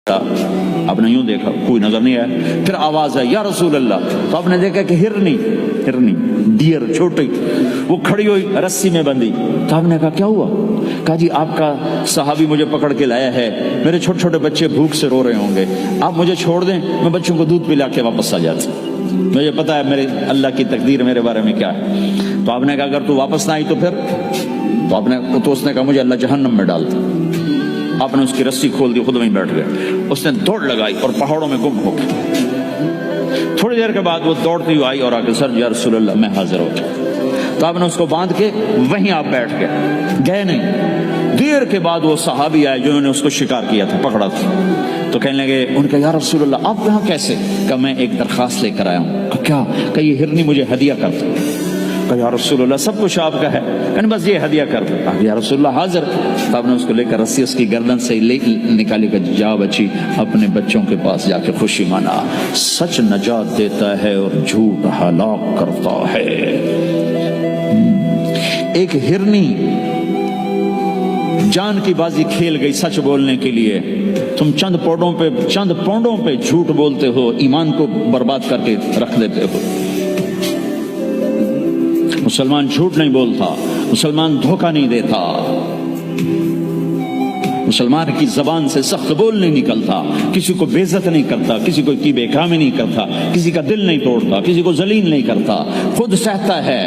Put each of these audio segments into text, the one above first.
آپ نے یوں دیکھا کوئی نظر نہیں آیا، پھر آواز ہے یا رسول اللہ، تو آپ نے دیکھا کہ ہرنی ڈیئر چھوٹی وہ کھڑی ہوئی رسی میں بندھی، تو آپ نے کہا کیا ہوا؟ کہا جی آپ کا صحابی مجھے پکڑ کے لایا ہے، میرے چھوٹے چھوٹے بچے بھوک سے رو رہے ہوں گے، آپ مجھے چھوڑ دیں، میں بچوں کو دودھ پلا کے واپس آ جاتی، مجھے پتا ہے میرے اللہ کی تقدیر میرے بارے میں کیا ہے۔ تو آپ نے کہا اگر تو واپس نہ آئی تو پھر؟ تو اس نے کہا مجھے اللہ جہنم میں ڈال دے۔ آپ نے اس کی رسی کھول دی، خود وہیں بیٹھ گئے، اس نے دوڑ لگائی اور پہاڑوں میں گم ہو گئی۔ تھوڑی دیر کے بعد وہ دوڑتی ہوئی آئی اور آ کے سر یا رسول اللہ میں حاضر ہو گیا۔ تو آپ نے اس کو باندھ کے وہیں آپ بیٹھ گئے نہیں۔ دیر کے بعد وہ صحابی آئے جنہوں نے اس کو شکار کیا تھا، پکڑا تھا، تو کہنے لگے ان کا یا رسول اللہ آپ یہاں کیسے؟ کہ میں ایک درخواست لے کر آیا ہوں۔ کہ کیا؟ کہ یہ ہرنی مجھے ہدیہ کر دو۔ کہ یا رسول اللہ سب کچھ آپ کا ہے، کہ بس یہ ہدیہ کر دو۔ یا رسول اللہ حاضر۔ تو آپ نے اس کو لے کر رسی اس کی گردن سے نکالی کہ جا بچی اپنے بچوں کے پاس جا کے خوشی منا۔ سچ نجات دیتا ہے اور جھوٹ ہلاک کرتا ہے۔ ایک ہرنی جان کی بازی کھیل گئی سچ بولنے کے لیے، تم چند پونڈوں پہ جھوٹ بولتے ہو، ایمان کو برباد کر کے رکھ دیتے ہو۔ مسلمان جھوٹ نہیں بولتا، مسلمان دھوکہ نہیں دیتا، مسلمان کی زبان سے سخت بول نہیں نکلتا، کسی کو بے عزت نہیں کرتا، کسی کو کی بے کامی نہیں کرتا، کسی کا دل نہیں توڑتا، کسی کو ذلیل نہیں کرتا، خود سہتا ہے،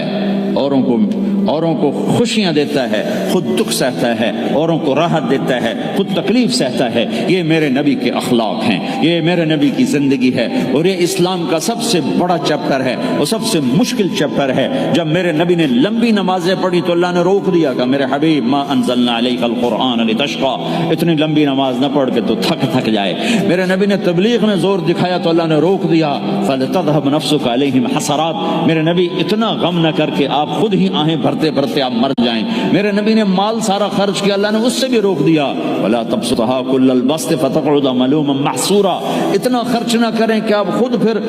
اوروں کو خوشیاں دیتا ہے، خود دکھ سہتا ہے، اوروں کو راحت دیتا ہے، خود تکلیف سہتا ہے۔ یہ میرے نبی کے اخلاق ہیں، یہ میرے نبی کی زندگی ہے، اور یہ اسلام کا سب سے بڑا چیپٹر ہے اور سب سے مشکل چیپٹر ہے۔ جب میرے نبی نے لمبی نمازیں پڑھی تو اللہ نے روک دیا کہ میرے حبیب ما انزلنا علیک القرآن لتشقى، اتنی لمبی نماز نہ پڑھ کے تو تھک جائے۔ میرے نبی نے تبلیغ میں زور دکھایا تو اللہ نے روک دیا، فلتذهب نفسك علیہم حسرات، میرے نبی اتنا غم نہ کر کے آپ خود ہی آہیں بھرتے بھرتے آپ مر جائیں۔ میرے نبی نے مال سارا خرچ کیا، اللہ نے اس سے بھی روک دیا، ولا تبسطها كل البسط فتقعد ملوما محسورا، اتنا خرچ نہ کریں کہ آپ خود پھر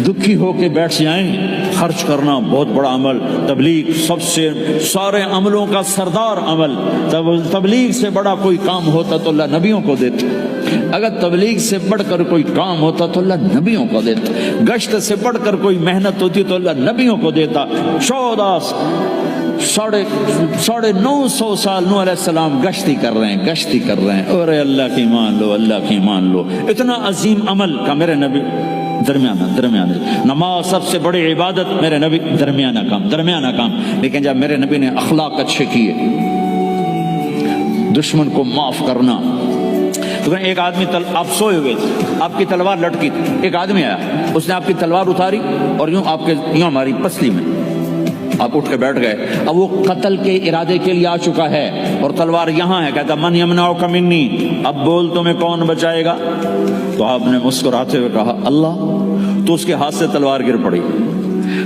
دکھی ہو کے بیٹھ جائیں۔ خرچ کرنا بہت بڑا عمل، تبلیغ سب سے سارے عملوں کا سردار عمل، تبلیغ سے بڑا کوئی کام ہوتا تو اللہ نبیوں کو دیتا، اگر تبلیغ سے بڑھ کر کوئی کام ہوتا تو اللہ نبیوں کو دیتا، گشت سے بڑھ کر کوئی محنت ہوتی تو اللہ نبیوں کو دیتا۔ 950 سال نوح علیہ السلام گشتی کر رہے ہیں، اور اللہ کی مان لو، اللہ کی مان لو، اتنا عظیم عمل کا میرے نبی درمیانہ نماز سب سے بڑی عبادت، میرے نبی درمیانہ کام، لیکن جب میرے نبی نے اخلاق اچھے کیے، دشمن کو معاف کرنا، تو ایک آدمی آپ سوئے ہوئے تھے، آپ کی تلوار لٹکی تھی، ایک آدمی آیا، اس نے آپ کی تلوار اتاری اور یوں ہماری پسلی میں آپ اٹھ کے بیٹھ گئے۔ اب وہ قتل کے ارادے کے لیے آ چکا ہے اور تلوار یہاں ہے، کہتا من یمنعک منی، اب بول تمہیں کون بچائے گا؟ تو آپ نے مسکراتے ہوئے کہا اللہ، تو اس کے ہاتھ سے تلوار گر پڑی،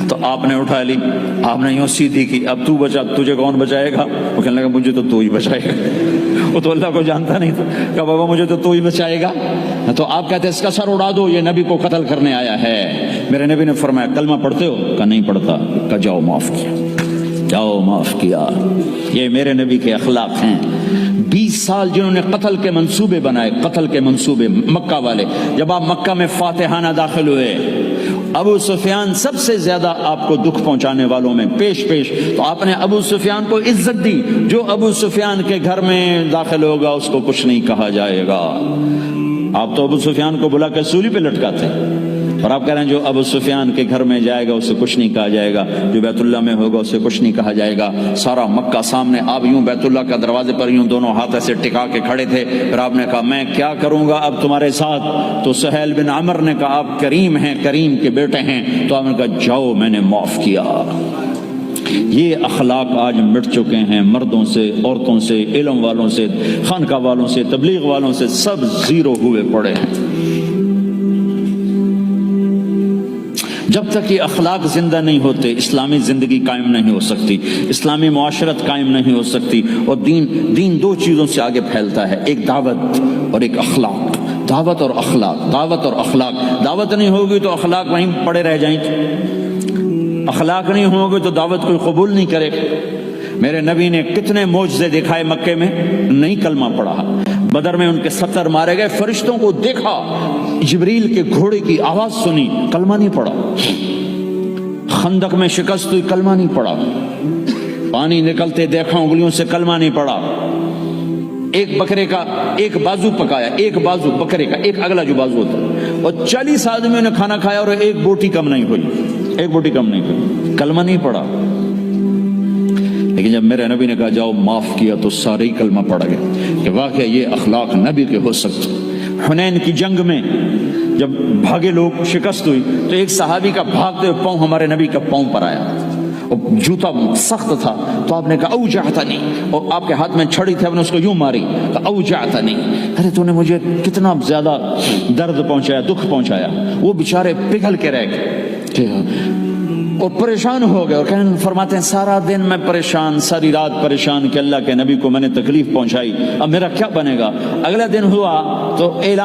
تو آپ نے اٹھا لی، آپ نے یوں سیدھی کی، اب تو بچا، تجھے کون بچائے گا؟ وہ کہنے لگا مجھے تو ہی بچائے گا، وہ تو اللہ کو جانتا نہیں تھا، کہ بابا مجھے تو ہی بچائے گا۔ تو آپ کہتے ہیں اس کا سر اڑا دو، یہ نبی کو قتل کرنے آیا ہے۔ میرے نبی نے فرمایا کلمہ پڑھتے ہو؟ کہ نہیں پڑھتا۔ کہ جاؤ معاف کیا۔ یہ میرے نبی کے اخلاق ہیں۔ 20 سال جنہوں نے قتل کے منصوبے بنائے، مکہ والے، جب آپ مکہ میں فاتحانہ داخل ہوئے، ابو سفیان سب سے زیادہ آپ کو دکھ پہنچانے والوں میں پیش، تو آپ نے ابو سفیان کو عزت دی۔ جو ابو سفیان کے گھر میں داخل ہوگا اس کو کچھ نہیں کہا جائے گا۔ آپ تو ابو سفیان کو بلا کے سولی پہ لٹکاتے، اور آپ کہہ رہے ہیں جو ابو سفیان کے گھر میں جائے گا اسے کچھ نہیں کہا جائے گا، جو بیت اللہ میں ہوگا اسے کچھ نہیں کہا جائے گا۔ سارا مکہ سامنے، آپ یوں بیت اللہ کا دروازے پر یوں دونوں ہاتھ ایسے ٹکا کے کھڑے تھے، پھر آپ نے کہا میں کیا کروں گا اب تمہارے ساتھ؟ تو سہیل بن عمر نے کہا آپ کریم ہیں، کریم کے بیٹے ہیں، تو آپ نے کہا جاؤ میں نے معاف کیا۔ یہ اخلاق آج مٹ چکے ہیں، مردوں سے، عورتوں سے، علم والوں سے، خانقاہ والوں سے، تبلیغ والوں سے، سب زیرو ہوئے پڑے ہیں۔ جب تک یہ اخلاق زندہ نہیں ہوتے اسلامی زندگی قائم نہیں ہو سکتی، اسلامی معاشرت قائم نہیں ہو سکتی، اور دین دو چیزوں سے آگے پھیلتا ہے، ایک دعوت اور ایک اخلاق۔ دعوت اور اخلاق، دعوت نہیں ہوگی تو اخلاق وہیں پڑے رہ جائیں گے، اخلاق نہیں ہوگے تو دعوت کوئی قبول نہیں کرے۔ میرے نبی نے کتنے معجزے دکھائے مکے میں، نہیں کلمہ پڑھا، بدر میں ان کے 70 مارے گئے. فرشتوں کو دیکھا, جبریل کے گھوڑے کی آواز سنی, کلمہ نہیں پڑا. خندق میں شکست ہوئی, کلمہ نہیں پڑا. پانی نکلتے دیکھا, انگلیوں سے, کلمہ نہیں پڑا. ایک بکرے کا ایک بازو پکایا, ایک بازو بکرے کا, ایک اگلا جو بازو ہوتا, اور 40 آدمیوں نے کھانا کھایا اور ایک بوٹی کم نہیں ہوئی, ایک بوٹی کم نہیں ہوئی, کلمہ نہیں پڑا. لیکن جب میرے نبی نے کہا جاؤ معاف کیا تو سارے ہی کلمہ پڑ گئے کہ واقعہ یہ اخلاق نبی کے ہو سکتے. حنین کی جنگ میں جب بھاگے لوگ, شکست ہوئی, تو ایک صحابی کا بھاگتے ہوئے پاؤں ہمارے نبی کا پاؤں پر آیا. اور جوتا سخت تھا, تو آپ نے کہا اوجعتنی, اور آپ کے ہاتھ میں چھڑی تھی, آپ نے اس کو یوں ماری, کہا اوجعتنی, ارے تو نے مجھے کتنا زیادہ درد پہنچایا, دکھ پہنچایا. وہ بیچارے پگھل کے رہ گئے اور پریشان ہو گئے, اور کہنے فرماتے ہیں سارا دن میں پریشان, ساری رات پریشان کہ اللہ کے نبی کو میں نے تکلیف پہنچائی, اب میرا کیا بنے گا. اگلا دن ہوا تو اعلان